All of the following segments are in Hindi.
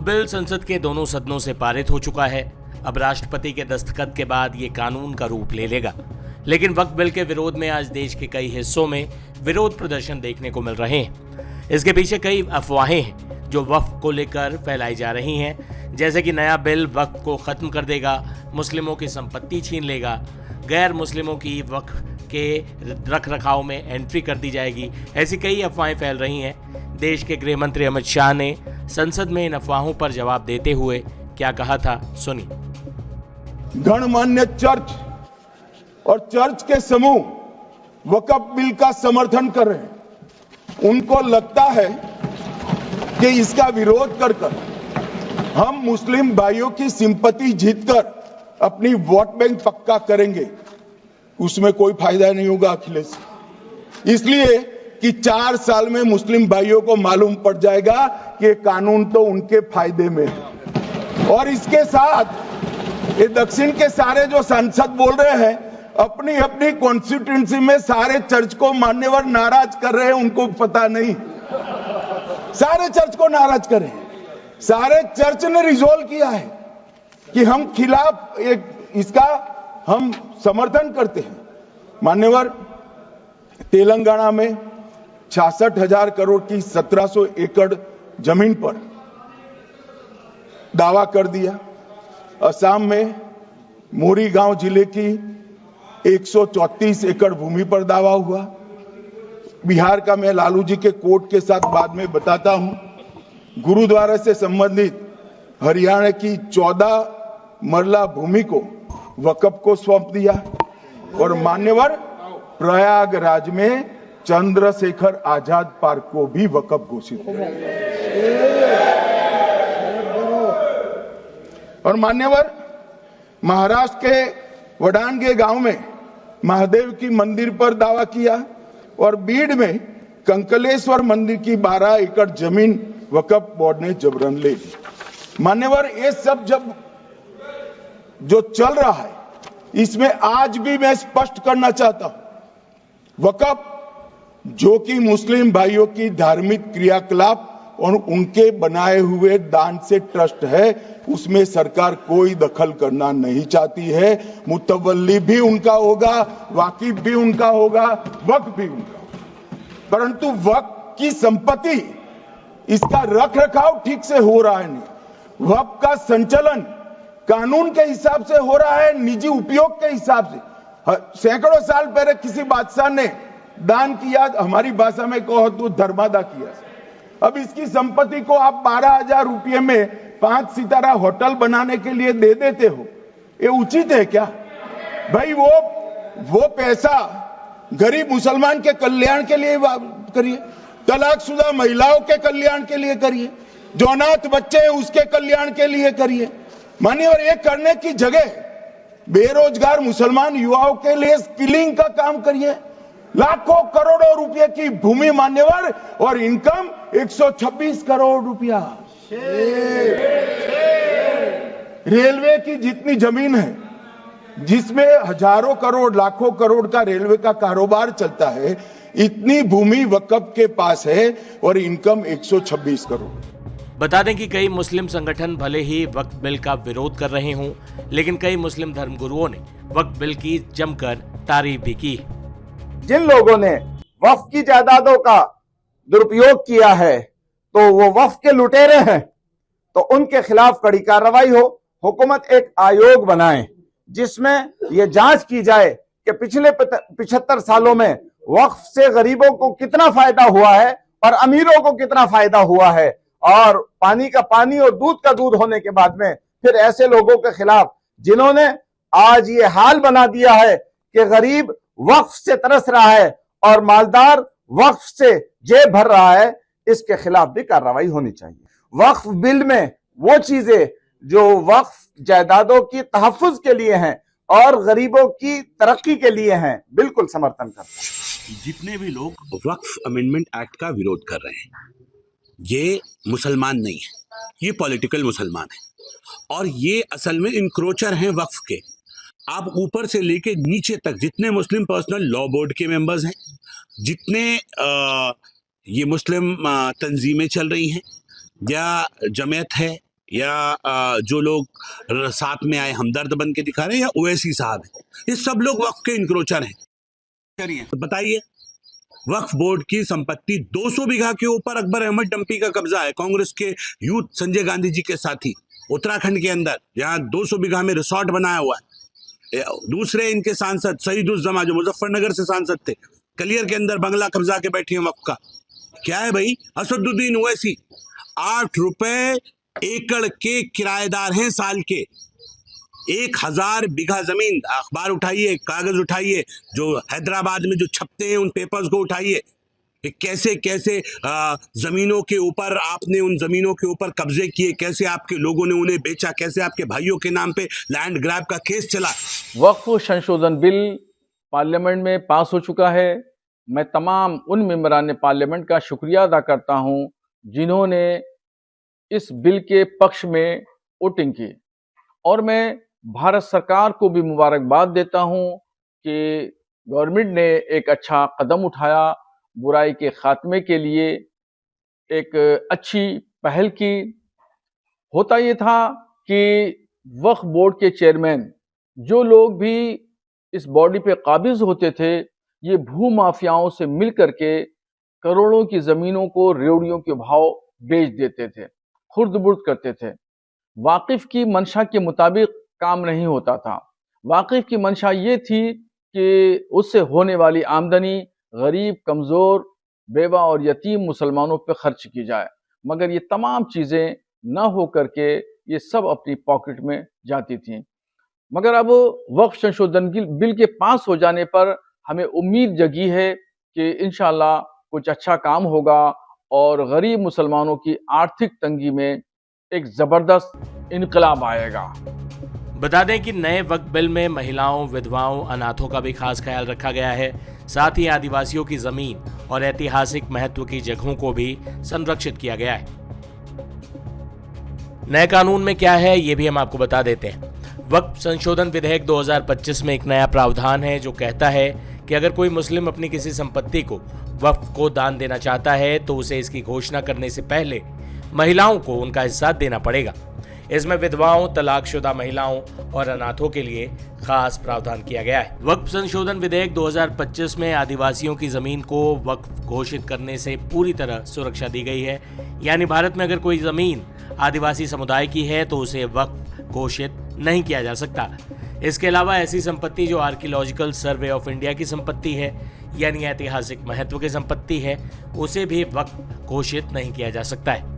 बिल संसद के दोनों सदनों से पारित हो चुका है। अब राष्ट्रपति के दस्तखत के बाद ये कानून का रूप ले लेगा। लेकिन वक्फ बिल के विरोध में आज देश के कई हिस्सों में विरोध प्रदर्शन देखने को मिल रहे हैं। इसके पीछे कई अफवाहें हैं जो वक्फ को लेकर फैलाई जा रही हैं, जैसे कि नया बिल वक्फ को खत्म कर देगा, मुस्लिमों की संपत्ति छीन लेगा, गैर मुस्लिमों की वक्फ के रख रखाव में एंट्री कर दी जाएगी। ऐसी कई अफवाहें फैल रही हैं। देश के गृह मंत्री अमित शाह ने संसद में इन अफवाहों पर जवाब देते हुए क्या कहा था, सुनिए। गणमान्य चर्च और चर्च के समूह वक्फ बिल का समर्थन कर रहे हैं। उनको लगता है कि इसका विरोध कर हम मुस्लिम भाइयों की सिंपैथी जीतकर अपनी वोट बैंक पक्का करेंगे। उसमें कोई फायदा नहीं होगा अखिलेश, इसलिए कि 4 साल में मुस्लिम भाइयों को मालूम पड़ जाएगा कि कानून तो उनके फायदे में है। और इसके साथ ये दक्षिण के सारे जो सांसद बोल रहे हैं, अपनी अपनी कॉन्स्टिट्यूएंसी में सारे चर्च को मान्यवर नाराज कर रहे हैं। उनको पता नहीं, सारे चर्च को नाराज कर रहे हैं। सारे चर्च ने रिजोल्व किया है कि हम खिलाफ इसका हम समर्थन करते हैं। मान्यवर, तेलंगाना में 66,000 करोड़ की 1700 एकड़ जमीन पर दावा कर दिया। असम में मोरीगांव जिले की 134 एकड़ भूमि पर दावा हुआ। बिहार का मैं लालू जी के कोर्ट के साथ बाद में बताता हूं। गुरुद्वारा से संबंधित हरियाणा की 14 मरला भूमि को वक्फ को सौंप दिया। और मान्यवर, प्रयागराज में चंद्रशेखर आजाद पार्क को भी वक्फ घोषित किया। और मान्यवर, महाराष्ट्र के वडानगे गांव में महादेव की मंदिर पर दावा किया। और बीड में कंकलेश्वर मंदिर की 12 एकड़ जमीन वक्फ बोर्ड ने जबरन ले ली। मान्यवर, ये सब जो चल रहा है, इसमें आज भी मैं स्पष्ट करना चाहता हूं, वक्फ जो कि मुस्लिम भाइयों की धार्मिक क्रियाकलाप और उनके बनाए हुए दान से ट्रस्ट है, उसमें सरकार कोई दखल करना नहीं चाहती है। मुतवल्ली भी उनका होगा, वाकिफ भी उनका होगा, वक्फ भी उनका होगा। परंतु वक्फ की संपत्ति, इसका रख रखाव ठीक से हो रहा है नहीं। वक्फ का संचालन कानून के हिसाब से हो रहा है, निजी उपयोग के हिसाब से। सैकड़ों साल पहले किसी बादशाह ने दान किया, हमारी भाषा में कहो तो धर्मादा किया। अब इसकी संपत्ति को आप 12,000 रुपये में 5 सितारा होटल बनाने के लिए दे देते हो, ये उचित है क्या भाई? वो पैसा गरीब मुसलमान के कल्याण के लिए करिए, तलाकशुदा महिलाओं के कल्याण के लिए करिए, जो अनाथ बच्चे हैं उसके कल्याण के लिए करिए। मान्यवर, ये करने की जगह बेरोजगार मुसलमान युवाओं के लिए स्किलिंग का काम करिए। लाखों करोड़ों रुपए की भूमि मान्यवर, और इनकम 126 करोड़ रुपया। रेलवे की जितनी जमीन है, जिसमें हजारों करोड़ लाखों करोड़ का रेलवे का कारोबार चलता है, इतनी भूमि वक्फ के पास है और इनकम 126 करोड़। बता दें कि कई मुस्लिम संगठन भले ही वक्फ बिल का विरोध कर रहे हों, लेकिन कई मुस्लिम धर्मगुरुओं ने वक्फ बिल की जमकर तारीफ भी की। जिन लोगों ने वक्फ की जायदादों का दुरुपयोग किया है, तो वो वक्फ के लुटेरे हैं, तो उनके खिलाफ कड़ी कार्रवाई हो। हुकूमत एक आयोग बनाए जिसमें यह जांच की जाए कि पिछले 75 सालों में वक्फ से गरीबों को कितना फायदा हुआ है और अमीरों को कितना फायदा हुआ है। और पानी का पानी और दूध का दूध होने के बाद में फिर ऐसे लोगों के खिलाफ जिन्होंने आज ये हाल बना दिया है कि गरीब वक्फ से तरस रहा है और मालदार वक्फ से जेब भर रहा है, इसके खिलाफ भी कार्रवाई होनी चाहिए। वक्फ बिल में वो चीजें जो वक्फ जायदादों की तहफ्फुज के लिए हैं और गरीबों की तरक्की के लिए हैं, बिल्कुल समर्थन करता है। जितने भी लोग वक्फ अमेंडमेंट एक्ट का विरोध कर रहे हैं, ये मुसलमान नहीं है, ये पॉलिटिकल मुसलमान है और ये असल में इंक्रोचर हैं वक्फ के। आप ऊपर से लेके नीचे तक जितने मुस्लिम पर्सनल लॉ बोर्ड के मेंबर्स हैं, जितने ये मुस्लिम तंजीमें चल रही हैं या जमात है या जो लोग साथ में आए हमदर्द बन के दिखा रहे हैं, या ओवैसी साहब हैं, ये सब लोग वक्फ के इंक्रोचर हैं। तो बताइए, वक्फ बोर्ड की संपत्ति 200 बीघा के ऊपर अकबर अहमद डंपी का कब्जा है, कांग्रेस के यूथ संजय गांधी जी के साथी, उत्तराखंड के अंदर जहां 200 बीघा में रिसोर्ट बनाया हुआ है। दूसरे इनके सांसद सईदुज्जमा जो मुजफ्फरनगर से सांसद थे, कलियर के अंदर बंगला कब्जा के बैठे हैं वक्फ का। क्या है भाई, असदुद्दीन ओवैसी 8 रुपए एकड़ के किराएदार हैं साल के। 1000 बीघा जमीन, अखबार उठाइए, कागज उठाइए, जो हैदराबाद में जो छपते हैं उन पेपर्स को उठाइए, कैसे कैसे जमीनों के ऊपर आपने उन जमीनों के ऊपर कब्जे किए, कैसे आपके लोगों ने उन्हें बेचा, कैसे आपके भाइयों के नाम पे लैंड ग्रैब का केस चला। वक्फ संशोधन बिल पार्लियामेंट में पास हो चुका है। मैं तमाम उन मेंबरान पार्लियामेंट का शुक्रिया अदा करता हूं जिन्होंने इस बिल के पक्ष में वोटिंग की, और मैं भारत सरकार को भी मुबारकबाद देता हूं कि गवर्नमेंट ने एक अच्छा कदम उठाया, बुराई के खात्मे के लिए एक अच्छी पहल की। होता ये था कि वक्फ बोर्ड के चेयरमैन, जो लोग भी इस बॉडी पे काबिज होते थे, ये भू माफियाओं से मिल करके करोड़ों की जमीनों को रेवड़ियों के भाव बेच देते थे, खुर्द-बुर्द करते थे। वाकिफ की मंशा के मुताबिक काम नहीं होता था। वाकिफ की मंशा ये थी कि उससे होने वाली आमदनी गरीब, कमजोर, बेवा और यतीम मुसलमानों पर खर्च की जाए, मगर ये तमाम चीजें न हो करके ये सब अपनी पॉकेट में जाती थीं। मगर अब वक्फ संशोधन बिल के पास हो जाने पर हमें उम्मीद जगी है कि इंशाअल्लाह कुछ अच्छा काम होगा और गरीब मुसलमानों की आर्थिक तंगी में एक जबरदस्त इनकलाब आएगा। बता दें कि नए वक्फ बिल में महिलाओं, विधवाओं, अनाथों का भी खास ख्याल रखा गया है। साथ ही आदिवासियों की जमीन और ऐतिहासिक महत्व की जगहों को भी संरक्षित किया गया है। नए कानून में क्या है ये भी हम आपको बता देते हैं। वक्फ संशोधन विधेयक 2025 में एक नया प्रावधान है जो कहता है कि अगर कोई मुस्लिम अपनी किसी संपत्ति को वक्फ को दान देना चाहता है तो उसे इसकी घोषणा करने से पहले महिलाओं को उनका हिस्सा देना पड़ेगा। इसमें विधवाओं, तलाकशुदा महिलाओं और अनाथों के लिए खास प्रावधान किया गया है। वक्फ संशोधन विधेयक 2025 में आदिवासियों की जमीन को वक्फ घोषित करने से पूरी तरह सुरक्षा दी गई है। यानी भारत में अगर कोई जमीन आदिवासी समुदाय की है तो उसे वक्फ घोषित नहीं किया जा सकता। इसके अलावा ऐसी संपत्ति जो आर्कियोलॉजिकल सर्वे ऑफ इंडिया की संपत्ति है, यानी ऐतिहासिक महत्व की संपत्ति है, उसे भी वक्फ घोषित नहीं किया जा सकता है।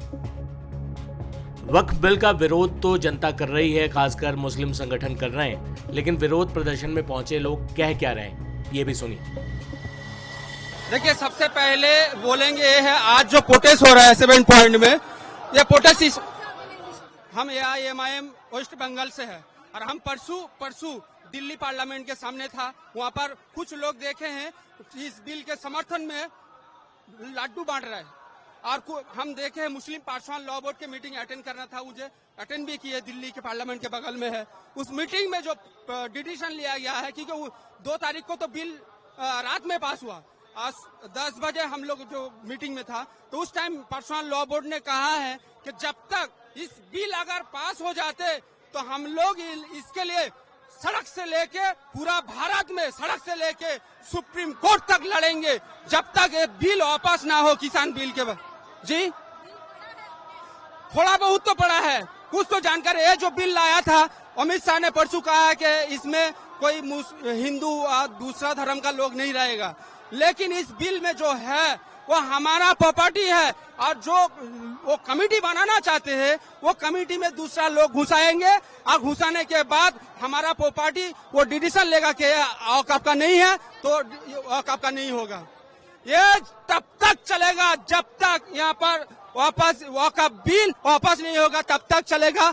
वक्फ बिल का विरोध तो जनता कर रही है, खासकर मुस्लिम संगठन कर रहे हैं, लेकिन विरोध प्रदर्शन में पहुंचे लोग कह क्या रहे हैं ये भी सुनिए। देखिए, सबसे पहले बोलेंगे ये है, आज जो प्रोटेस्ट हो रहा है 7 पॉइंट में, ये प्रोटेस्ट हम AIMIM वेस्ट बंगाल से है और हम परसों दिल्ली पार्लियामेंट के सामने था। वहाँ पर कुछ लोग देखे हैं इस बिल के समर्थन में लड्डू बांट रहे हैं, और हम देखे हैं मुस्लिम पासवान लॉ बोर्ड के मीटिंग अटेंड करना था, मुझे अटेंड भी किए, दिल्ली के पार्लियामेंट के बगल में है। उस मीटिंग में जो डिसीजन लिया गया है, क्योंकि 2 तारीख को तो बिल रात में पास हुआ, आज 10 बजे हम लोग जो मीटिंग में था, तो उस टाइम पासवान लॉ बोर्ड ने कहा है कि जब तक इस बिल अगर पास हो जाते तो हम लोग इसके लिए सड़क से लेके पूरा भारत में सड़क से लेके सुप्रीम कोर्ट तक लड़ेंगे जब तक ये बिल वापस ना हो, किसान बिल के जी। थोड़ा बहुत तो पड़ा है, कुछ तो जानकारी। ये जो बिल लाया था, अमित शाह ने परसों कहा है कि इसमें कोई हिंदू और दूसरा धर्म का लोग नहीं रहेगा, लेकिन इस बिल में जो है वो हमारा प्रॉपर्टी है, और जो वो कमेटी बनाना चाहते हैं वो कमेटी में दूसरा लोग घुसाएंगे, और घुसाने के बाद हमारा प्रॉपर्टी वो डिसीजन लेगा कि औकाफ का नहीं है तो औकाफ का नहीं होगा। ये तब तक चलेगा जब तक यहाँ पर वापस औकाफ बिल वापस नहीं होगा, तब तक चलेगा।